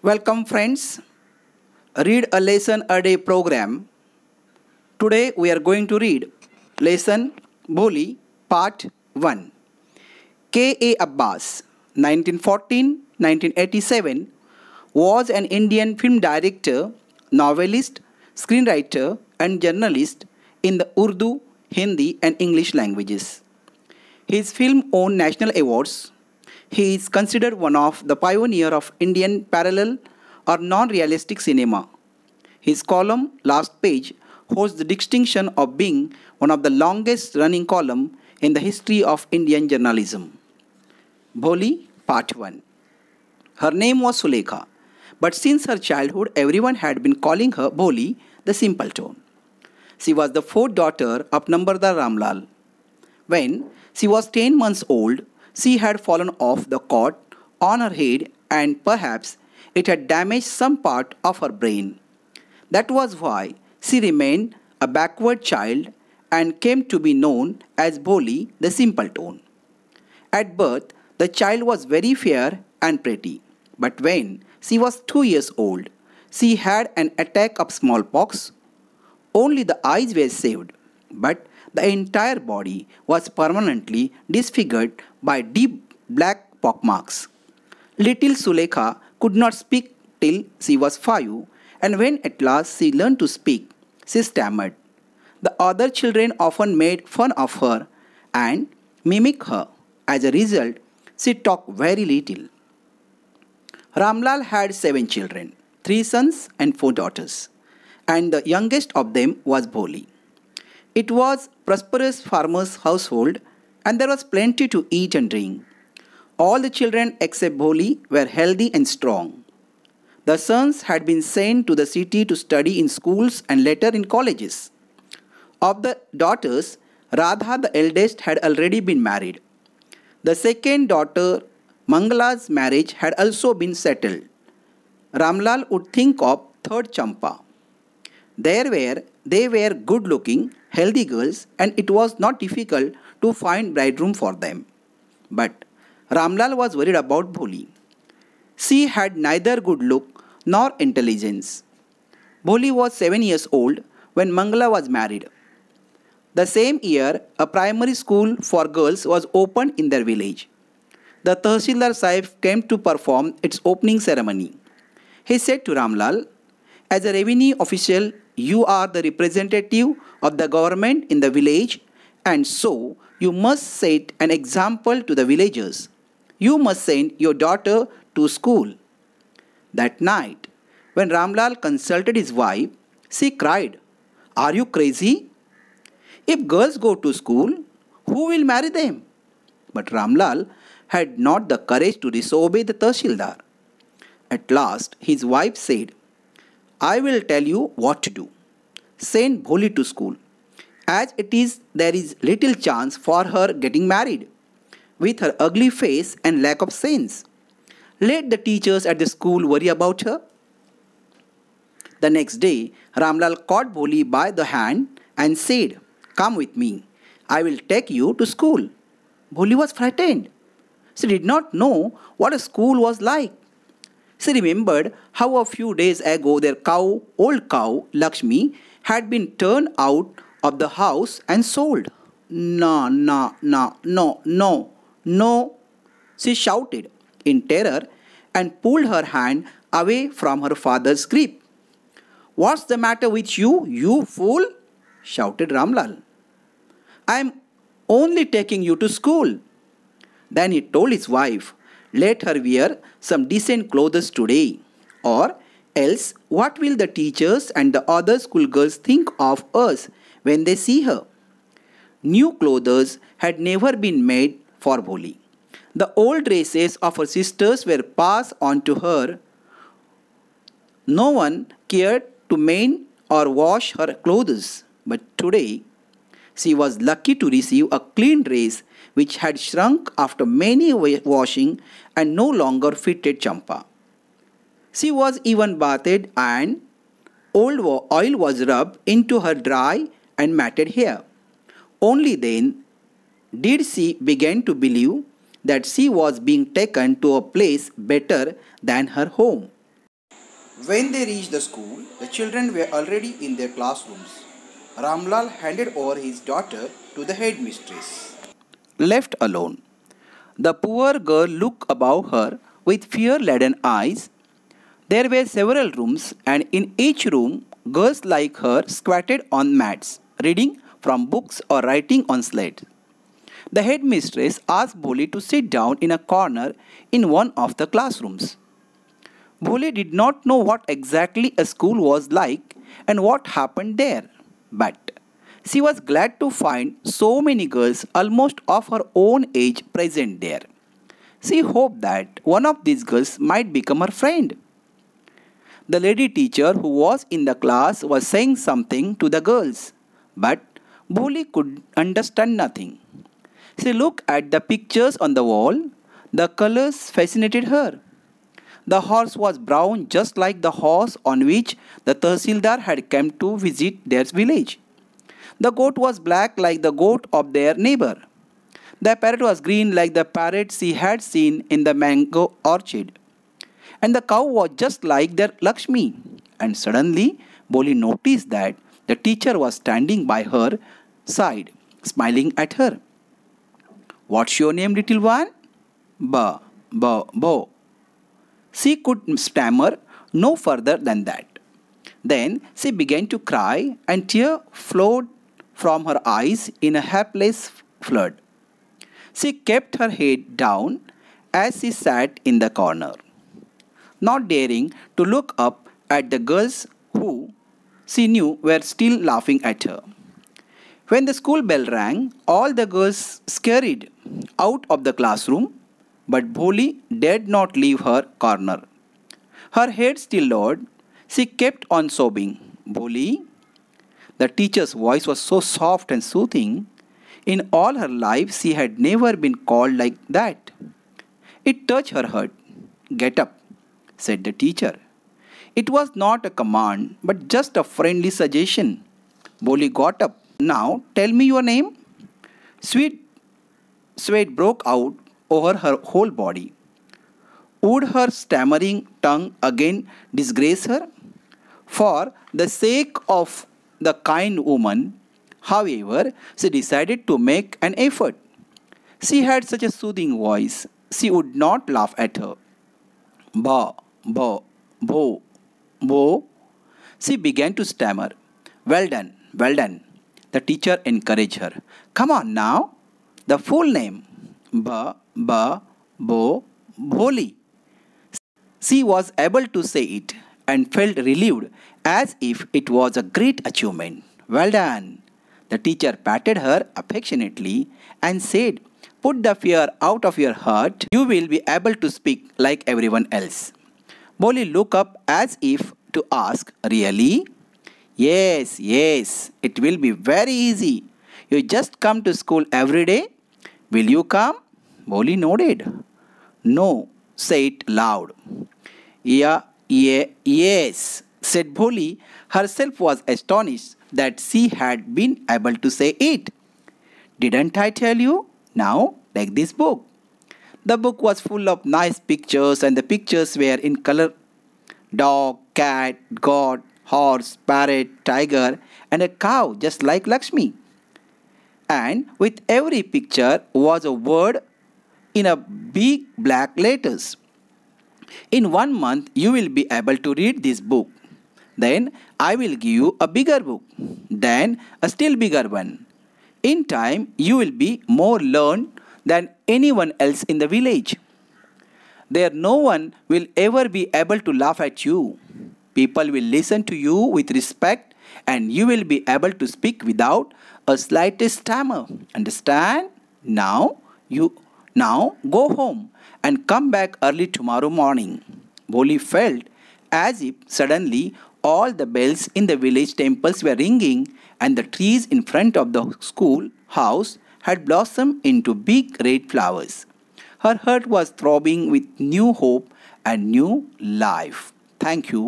Welcome friends. Read a lesson a day program. Today we are going to read lesson Bholi part 1. K.A. Abbas 1914-1987 was an Indian film director, novelist, screenwriter and journalist in the Urdu, Hindi and English languages. His film won national awards. He is considered one of the pioneers of Indian parallel or non-realistic cinema. His column Last Page holds the distinction of being one of the longest running columns in the history of Indian journalism. Bholi Part 1. Her name was Sulekha, but since her childhood everyone had been calling her Bholi, the simpleton. She was the fourth daughter of Nambardar Ramlal. When she was 10 months old, she had fallen off the cot on her head and perhaps it had damaged some part of her brain. That was why she remained a backward child and came to be known as Bholi the simpleton. At birth, the child was very fair and pretty, but when she was 2 years old, she had an attack of smallpox. Only the eyes were saved, but the entire body was permanently disfigured by deep black pockmarks. Little Sulekha could not speak till she was 5, and when at last she learned to speak, she stammered. The other children often made fun of her and mimicked her. As a result, she talked very little. Ramlal had 7 children, 3 sons and 4 daughters, and the youngest of them was Bholi. It was a prosperous farmer's household and there was plenty to eat and drink. All the children except Bholi were healthy and strong. The sons had been sent to the city to study in schools and later in colleges. Of the daughters, Radha the eldest had already been married. The second daughter, Mangala's marriage had also been settled. Ramlal would think of third Champa. They were good-looking, healthy girls and it was not difficult to find bridegroom for them. But Ramlal was worried about Bholi. She had neither good look nor intelligence. Bholi was 7 years old when Mangala was married. The same year, a primary school for girls was opened in their village. The Tahsildar Sahib came to perform its opening ceremony. He said to Ramlal, "As a revenue official, you are the representative of the government in the village and so you must set an example to the villagers. You must send your daughter to school." That night, when Ramlal consulted his wife, she cried, "Are you crazy? If girls go to school, who will marry them?" But Ramlal had not the courage to disobey the Tahsildar. At last, his wife said, "I will tell you what to do. Send Bholi to school. As it is, there is little chance for her getting married, with her ugly face and lack of sense. Let the teachers at the school worry about her." The next day, Ramlal caught Bholi by the hand and said, "Come with me. I will take you to school." Bholi was frightened. She did not know what a school was like. She remembered how a few days ago their old cow, Lakshmi, had been turned out of the house and sold. "No, no, no, no, no, no," she shouted in terror and pulled her hand away from her father's grip. "What's the matter with you, you fool?" shouted Ramlal. "I am only taking you to school." Then he told his wife, "Let her wear some decent clothes today, or else what will the teachers and the other schoolgirls think of us when they see her?" New clothes had never been made for Bholi. The old dresses of her sisters were passed on to her. No one cared to mend or wash her clothes, but today she was lucky to receive a clean dress which had shrunk after many washing and no longer fitted Champa. She was even bathed and old oil was rubbed into her dry and matted hair. Only then did she begin to believe that she was being taken to a place better than her home. When they reached the school, the children were already in their classrooms. Ramlal handed over his daughter to the headmistress. Left alone, the poor girl looked about her with fear-laden eyes. There were several rooms, and in each room, girls like her squatted on mats, reading from books or writing on slates. The headmistress asked Bholi to sit down in a corner in one of the classrooms. Bholi did not know what exactly a school was like and what happened there, but she was glad to find so many girls almost of her own age present there. She hoped that one of these girls might become her friend. The lady teacher who was in the class was saying something to the girls, but Bholi could understand nothing. She looked at the pictures on the wall. The colors fascinated her. The horse was brown just like the horse on which the Tahsildar had come to visit their village. The goat was black like the goat of their neighbor. The parrot was green like the parrot she had seen in the mango orchard. And the cow was just like their Lakshmi. And suddenly, Boli noticed that the teacher was standing by her side, smiling at her. "What's your name, little one?" "Ba, ba, bo." She could stammer no further than that. Then she began to cry, and tears flowed from her eyes in a helpless flood. She kept her head down as she sat in the corner, not daring to look up at the girls who she knew were still laughing at her. When the school bell rang, all the girls scurried out of the classroom, but Bholi dared not leave her corner. Her head still lowered, she kept on sobbing. "Bholi." The teacher's voice was so soft and soothing. In all her life, she had never been called like that. It touched her heart. "Get up," said the teacher. It was not a command, but just a friendly suggestion. Bholi got up. "Now tell me your name." Sweet sweat broke out over her whole body. Would her stammering tongue again disgrace her? For the sake of the kind woman, however, she decided to make an effort. She had such a soothing voice, she would not laugh at her. "Ba, ba, bo, bo." She began to stammer. "Well done, well done." The teacher encouraged her. "Come on now." The full name. "Ba, ba, bo, Bholi." She was able to say it and felt relieved as if it was a great achievement. "Well done." The teacher patted her affectionately and said, "Put the fear out of your heart. You will be able to speak like everyone else." Boli looked up as if to ask, "Really?" "Yes, yes, it will be very easy. You just come to school every day. Will you come?" Boli nodded. "No," say it loud. "Yeah, yeah, yes," said Boli. Herself was astonished that she had been able to say it. "Didn't I tell you? Now take this book." The book was full of nice pictures, and the pictures were in color: dog, cat, goat, horse, parrot, tiger, and a cow just like Lakshmi. And with every picture was a word in a big black letters. "In 1 month you will be able to read this book. Then I will give you a bigger book. Then a still bigger one. In time you will be more learned than anyone else in the village. There no one will ever be able to laugh at you. People will listen to you with respect, and you will be able to speak without a slightest stammer. Understand? Now go home and come back early tomorrow morning." Boli felt as if suddenly all the bells in the village temples were ringing, and the trees in front of the school house had blossomed into big red flowers. Her heart was throbbing with new hope and new life. Thank you.